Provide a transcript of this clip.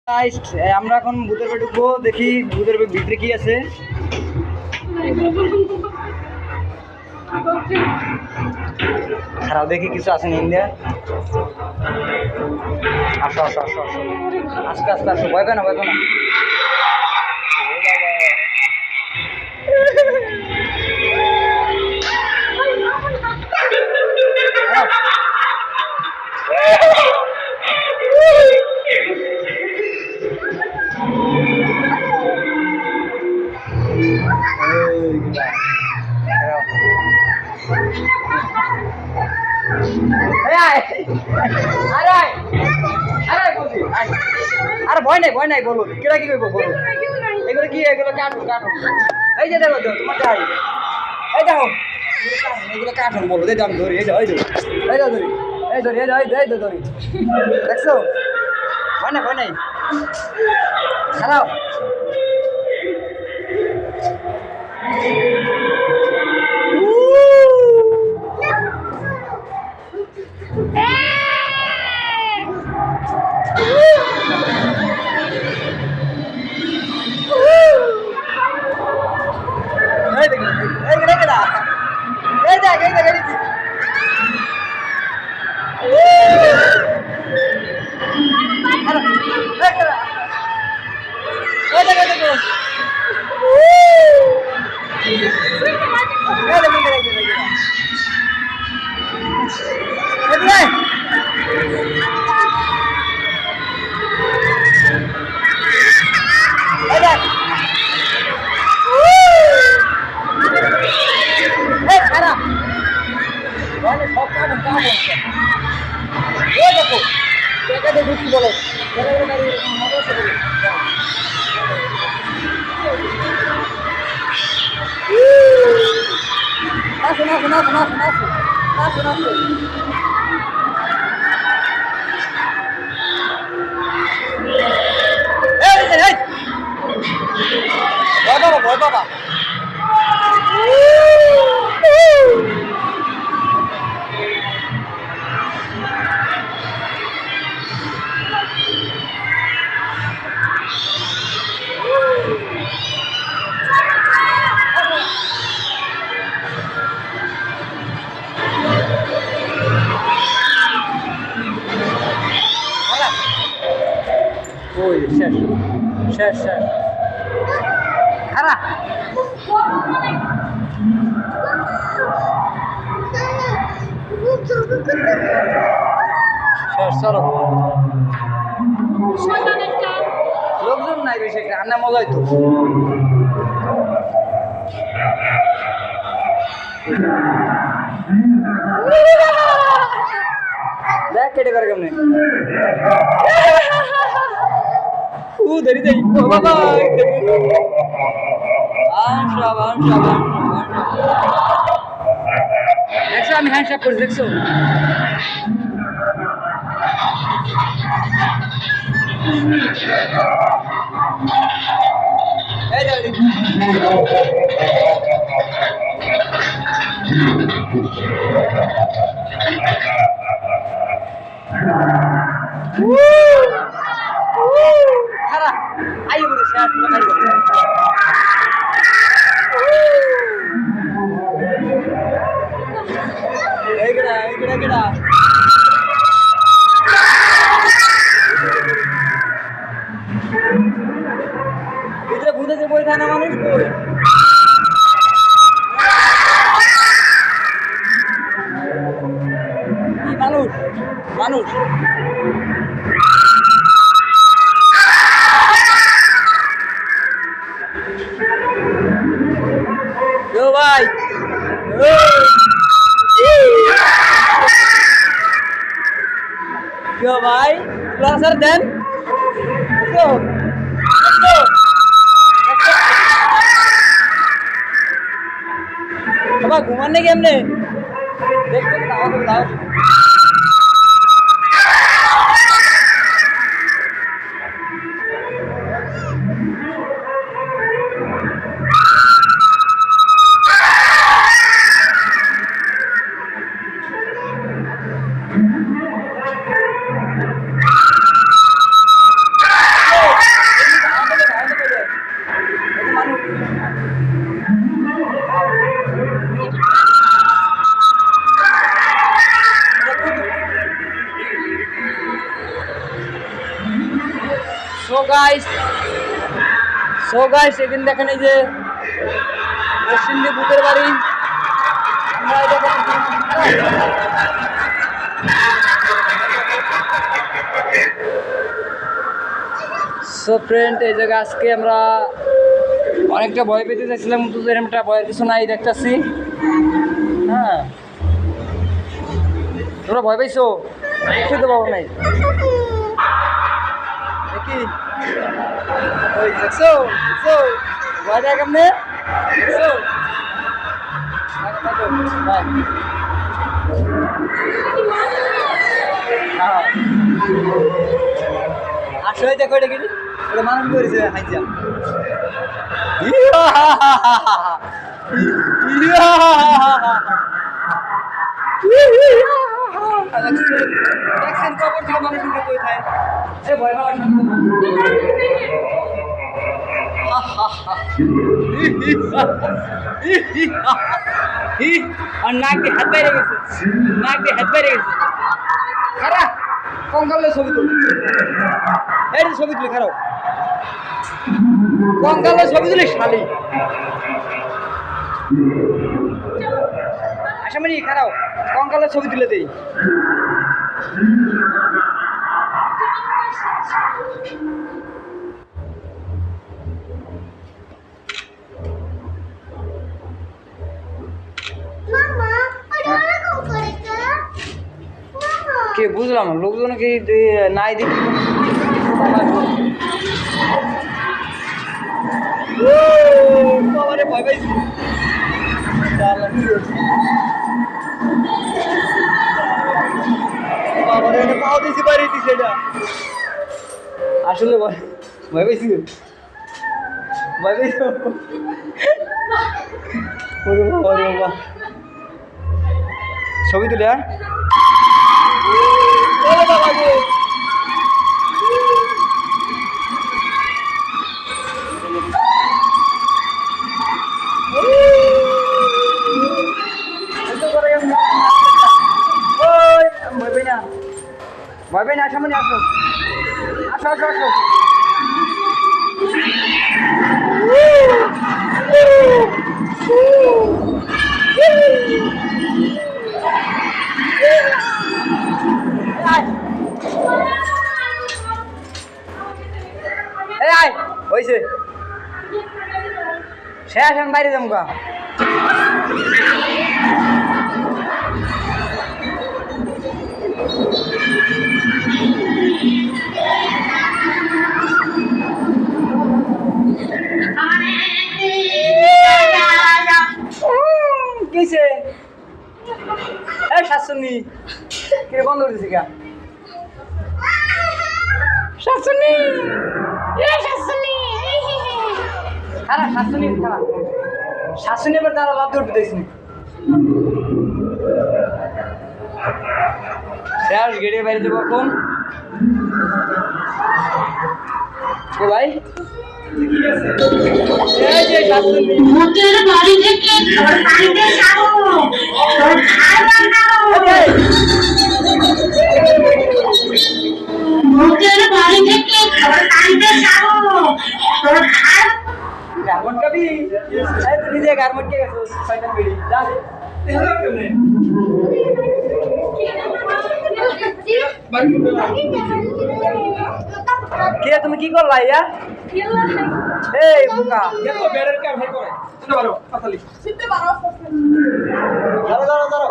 আমরা এখন ভূতের পেটে ঢুকবো, দেখি ভূতের ভিতরে কি আছে। খারাপ দেখি কিছু আছে না ইন্ডিয়া। আসো আসো আসো আসো, আস্তে আস্তে আসো, ভয় পায় না ভয় পায় না। আরে ভয় নাই ভয় নাই, বলো কেটা কি করবো বলো। এগুলো কি, এগুলো কার্টুন কার্টুন। এই যে দেখো তোমার যাই, এই দেখো এগুলো কার্টুন বলো। এই আমি ধরি, এই যাও এই যাও ধরি, এই ধরি এই যাও এই ধরি, দেখছো? ভয় নাই ভয় নাই, খারাপ। বলো আসো আসো আসো আসো আসো আসো। ভয় বাবা ভয় বাবা। ওই শেষ শেষ শেষ খারাপ। শেষ চলো, লোকজন নাই বেশি, রান্না মজা হইতো। দেখ কেটে করে কেমনে ধরি দেই বাবা। দেখছো আমি হ্যান্ড শাপ করি, দেখছো? খারাপ আই বলে শেষ কেডা ভিতরে ভূতেছে বই থাকে না মানুষ কই? মানুষ মানুষ ভাই ভাই ক্লাসার দেন বাবা ঘুমান নাকি এমনি দেখতে দাও। সো গাইস এখানে দেখেন এই যে সিন্ধি ভূতের বাড়ি। আমরা এটা সো ফ্রেন্ড এই জায়গায় আজকে আমরা অনেকটা ভয় পেতে চাইছিলাম, কিন্তু এরকমটা ভয়ের কিছু নাই দেখতেছি। হ্যাঁ, তোমরা ভয় পাইছো? তো পাবো নাই দেখি। ওই দেখছো ভয় দেয় কেমনে? দেখছো? আসলে দেখো এটা কি ওটা মানুষ করেছে হাইজা। দেখছেন কবর থেকে মানুষ উঠে কই থাকে? ভয় পাওয়ার আর নাক দিয়ে হাত বাইরে গেছে, খারাপ কঙ্কালের ছবি তুলি, এই ছবি তুলি খারাপ কঙ্কালের ছবি তুলি শালি আসামানি খারাপ কঙ্কালের ছবি তুলে দেই। কে বুঝলাম লোকজন কি নাই দেখি ভয় পাইছি। পাও দিয়েছি বাড়ি দিছে এটা আসলে ভয় পাইছি ছবি তুলে ভয় পাই না সামনে আসো আসো আসো আসো হয়েছে শেষ এখন বাইরে যাবো গা। কিসে শাশুনি কে বন্ধ করেছি গা শাশুনি খারাপ শাশুনি খারাপ শাশুনি এবার তারা লাভ ধরতে দেখছি শেষ গেড়ে বাইরে যাবো এখন ও ভাই ভূতের বাড়ি থেকে তোর বাড়িতে যাবো তোর খাবার ভূতের বাড়ি থেকে তোর বাড়িতে যাবো তোর খাবার গার্মেন্ট কাবি তুই নিজে গার্মেন্ট কে গেছিস শয়তান বেড়ি যা কে তুমি কি করলা ইয়া এই বুকা এত বেড়ের কে ভাই করে শুনতে পারো কথালি শুনতে পারো দাঁড়াও